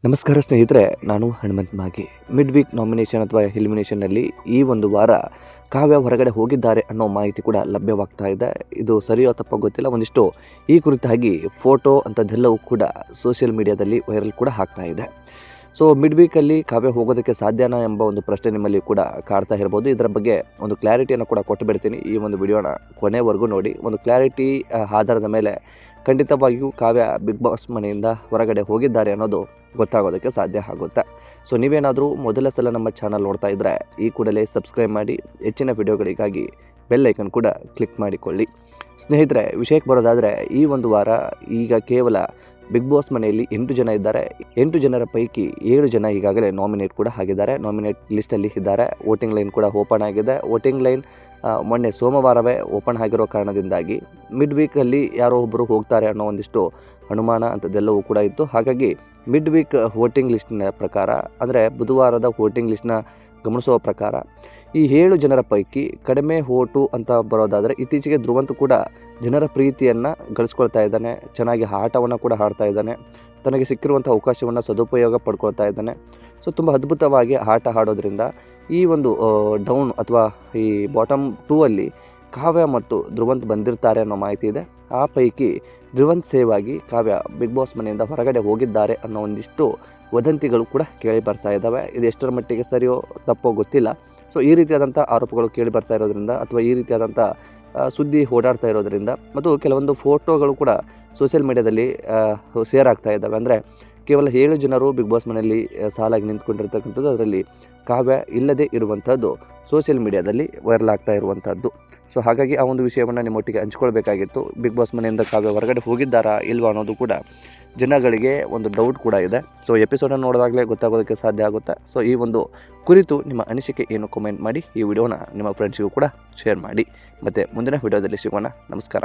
ನಮಸ್ಕಾರ ಸ್ನೇಹಿತರೆ, ನಾನು ಹನುಮಂತ್ ಮಾಗಿ. ಮಿಡ್ ವೀಕ್ ನಾಮಿನೇಷನ್ ಅಥವಾ ಎಲಿಮಿನೇಷನ್ನಲ್ಲಿ ಈ ಒಂದು ವಾರ ಕಾವ್ಯ ಹೊರಗಡೆ ಹೋಗಿದ್ದಾರೆ ಅನ್ನೋ ಮಾಹಿತಿ ಕೂಡ ಲಭ್ಯವಾಗ್ತಾ ಇದೆ. ಇದು ಸರಿಯೋ ತಪ್ಪೋ ಗೊತ್ತಿಲ್ಲ. ಒಂದಿಷ್ಟು ಈ ಕುರಿತಾಗಿ ಫೋಟೋ ಅಂಥದ್ದೆಲ್ಲವೂ ಕೂಡ ಸೋಷಿಯಲ್ ಮೀಡಿಯಾದಲ್ಲಿ ವೈರಲ್ ಕೂಡ ಆಗ್ತಾ ಇದೆ. ಸೊ ಮಿಡ್ ವೀಕಲ್ಲಿ ಕಾವ್ಯ ಹೋಗೋದಕ್ಕೆ ಸಾಧ್ಯನಾ ಎಂಬ ಒಂದು ಪ್ರಶ್ನೆ ನಿಮ್ಮಲ್ಲಿ ಕೂಡ ಕಾಡ್ತಾ ಇರ್ಬೋದು. ಇದರ ಬಗ್ಗೆ ಒಂದು ಕ್ಲಾರಿಟಿಯನ್ನು ಕೂಡ ಕೊಟ್ಟು ಬಿಡ್ತೀನಿ. ಈ ಒಂದು ವಿಡಿಯೋನ ಕೊನೆವರೆಗೂ ನೋಡಿ. ಒಂದು ಕ್ಲಾರಿಟಿ ಆಧಾರದ ಮೇಲೆ ಖಂಡಿತವಾಗಿಯೂ ಕಾವ್ಯ ಬಿಗ್ ಬಾಸ್ ಮನೆಯಿಂದ ಹೊರಗಡೆ ಹೋಗಿದ್ದಾರೆ ಅನ್ನೋದು ಗೊತ್ತಾಗೋದಕ್ಕೆ ಸಾಧ್ಯ ಆಗುತ್ತೆ. ಸೊ ನೀವೇನಾದರೂ ಮೊದಲ ಸಲ ನಮ್ಮ ಚಾನಲ್ ನೋಡ್ತಾ ಇದ್ದರೆ ಈ ಕೂಡಲೇ ಸಬ್ಸ್ಕ್ರೈಬ್ ಮಾಡಿ, ಹೆಚ್ಚಿನ ವಿಡಿಯೋಗಳಿಗಾಗಿ ಬೆಲ್ ಐಕನ್ ಕೂಡ ಕ್ಲಿಕ್ ಮಾಡಿಕೊಳ್ಳಿ. ಸ್ನೇಹಿತರೆ, ವಿಷಯಕ್ಕೆ ಬರೋದಾದರೆ ಈ ಒಂದು ವಾರ ಈಗ ಕೇವಲ ಬಿಗ್ ಬಾಸ್ ಮನೆಯಲ್ಲಿ 8 ಜನ ಇದ್ದಾರೆ. 8 ಜನರ ಪೈಕಿ 7 ಜನ ಈಗಾಗಲೇ ನಾಮಿನೇಟ್ ಕೂಡ ಆಗಿದ್ದಾರೆ. ನಾಮಿನೇಟ್ ಲಿಸ್ಟಲ್ಲಿ ಇದ್ದಾರೆ. ವೋಟಿಂಗ್ ಲೈನ್ ಕೂಡ ಓಪನ್ ಆಗಿದೆ. ವೋಟಿಂಗ್ ಲೈನ್ ಮೊನ್ನೆ ಸೋಮವಾರವೇ ಓಪನ್ ಆಗಿರೋ ಕಾರಣದಿಂದಾಗಿ ಮಿಡ್ ವೀಕಲ್ಲಿ ಯಾರೋ ಒಬ್ಬರು ಹೋಗ್ತಾರೆ ಅನ್ನೋ ಒಂದಿಷ್ಟು ಅನುಮಾನ ಅಂಥದ್ದೆಲ್ಲವೂ ಕೂಡ ಇತ್ತು. ಹಾಗಾಗಿ ಮಿಡ್ ವೀಕ್ ವೋಟಿಂಗ್ ಲಿಸ್ಟ್ನ ಪ್ರಕಾರ, ಅಂದರೆ ಬುಧವಾರದ ವೋಟಿಂಗ್ ಲಿಸ್ಟ್ನ ಗಮನಿಸುವ ಪ್ರಕಾರ, ಈ 7 ಜನರ ಪೈಕಿ ಕಡಿಮೆ ಓಟು ಅಂತ ಬರೋದಾದರೆ ಇತ್ತೀಚೆಗೆ ಧ್ರುವಂತ್ ಕೂಡ ಜನರ ಪ್ರೀತಿಯನ್ನು ಗಳಿಸ್ಕೊಳ್ತಾ ಇದ್ದಾನೆ. ಚೆನ್ನಾಗಿ ಆಟವನ್ನು ಕೂಡ ಆಡ್ತಾ ಇದ್ದಾನೆ. ತನಗೆ ಸಿಕ್ಕಿರುವಂಥ ಅವಕಾಶವನ್ನು ಸದುಪಯೋಗ ಪಡ್ಕೊಳ್ತಾ ಇದ್ದಾನೆ. ಸೊ ತುಂಬ ಅದ್ಭುತವಾಗಿ ಆಟ ಆಡೋದ್ರಿಂದ ಈ ಒಂದು ಡೌನ್ ಅಥವಾ ಈ ಬಾಟಮ್ 2 ಅಲ್ಲಿ ಕಾವ್ಯ ಮತ್ತು ಧ್ರುವಂತ್ ಬಂದಿರ್ತಾರೆ ಅನ್ನೋ ಮಾಹಿತಿ ಇದೆ. ಆ ಪೈಕಿ ಧ್ರುವಂತ್ ಸೇವ್ ಆಗಿ ಕಾವ್ಯ ಬಿಗ್ ಬಾಸ್ ಮನೆಯಿಂದ ಹೊರಗಡೆ ಹೋಗಿದ್ದಾರೆ ಅನ್ನೋ ಒಂದಿಷ್ಟು ವದಂತಿಗಳು ಕೂಡ ಕೇಳಿ ಬರ್ತಾ ಇದ್ದಾವೆ. ಇದು ಎಷ್ಟರ ಮಟ್ಟಿಗೆ ಸರಿಯೋ ತಪ್ಪೋ ಗೊತ್ತಿಲ್ಲ. ಸೊ ಈ ರೀತಿಯಾದಂಥ ಆರೋಪಗಳು ಕೇಳಿ ಬರ್ತಾ ಇರೋದ್ರಿಂದ ಅಥವಾ ಈ ರೀತಿಯಾದಂಥ ಸುದ್ದಿ ಓಡಾಡ್ತಾ ಇರೋದ್ರಿಂದ ಮತ್ತು ಕೆಲವೊಂದು ಫೋಟೋಗಳು ಕೂಡ ಸೋಷಿಯಲ್ ಮೀಡಿಯಾದಲ್ಲಿ ಶೇರ್ ಆಗ್ತಾ ಇದ್ದಾವೆ. ಅಂದರೆ ಕೇವಲ 7 ಜನರು ಬಿಗ್ ಬಾಸ್ ಮನೆಯಲ್ಲಿ ಸಾಲಾಗಿ ನಿಂತ್ಕೊಂಡಿರ್ತಕ್ಕಂಥದ್ದು, ಅದರಲ್ಲಿ ಕಾವ್ಯ ಇಲ್ಲದೇ ಇರುವಂಥದ್ದು ಸೋಷಿಯಲ್ ಮೀಡಿಯಾದಲ್ಲಿ ವೈರಲ್ ಆಗ್ತಾ ಇರುವಂಥದ್ದು. ಸೊ ಹಾಗಾಗಿ ಆ ಒಂದು ವಿಷಯವನ್ನು ನಿಮ್ಮೊಟ್ಟಿಗೆ ಹಂಚ್ಕೊಳ್ಬೇಕಾಗಿತ್ತು. ಬಿಗ್ ಬಾಸ್ ಮನೆಯಿಂದ ಕಾವ್ಯ ಹೊರಗಡೆ ಹೋಗಿದ್ದಾರಾ ಇಲ್ವಾ ಅನ್ನೋದು ಕೂಡ ಜನಗಳಿಗೆ ಒಂದು ಡೌಟ್ ಕೂಡ ಇದೆ. ಸೊ ಎಪಿಸೋಡನ್ನು ನೋಡಿದಾಗಲೇ ಗೊತ್ತಾಗೋದಕ್ಕೆ ಸಾಧ್ಯ ಆಗುತ್ತೆ. ಸೊ ಈ ಒಂದು ಕುರಿತು ನಿಮ್ಮ ಅನಿಸಿಕೆ ಏನು ಕಮೆಂಟ್ ಮಾಡಿ. ಈ ವಿಡಿಯೋನ ನಿಮ್ಮ ಫ್ರೆಂಡ್ಸಿಗೂ ಕೂಡ ಶೇರ್ ಮಾಡಿ. ಮತ್ತು ಮುಂದಿನ ವಿಡಿಯೋದಲ್ಲಿ ಸಿಗೋಣ. ನಮಸ್ಕಾರ.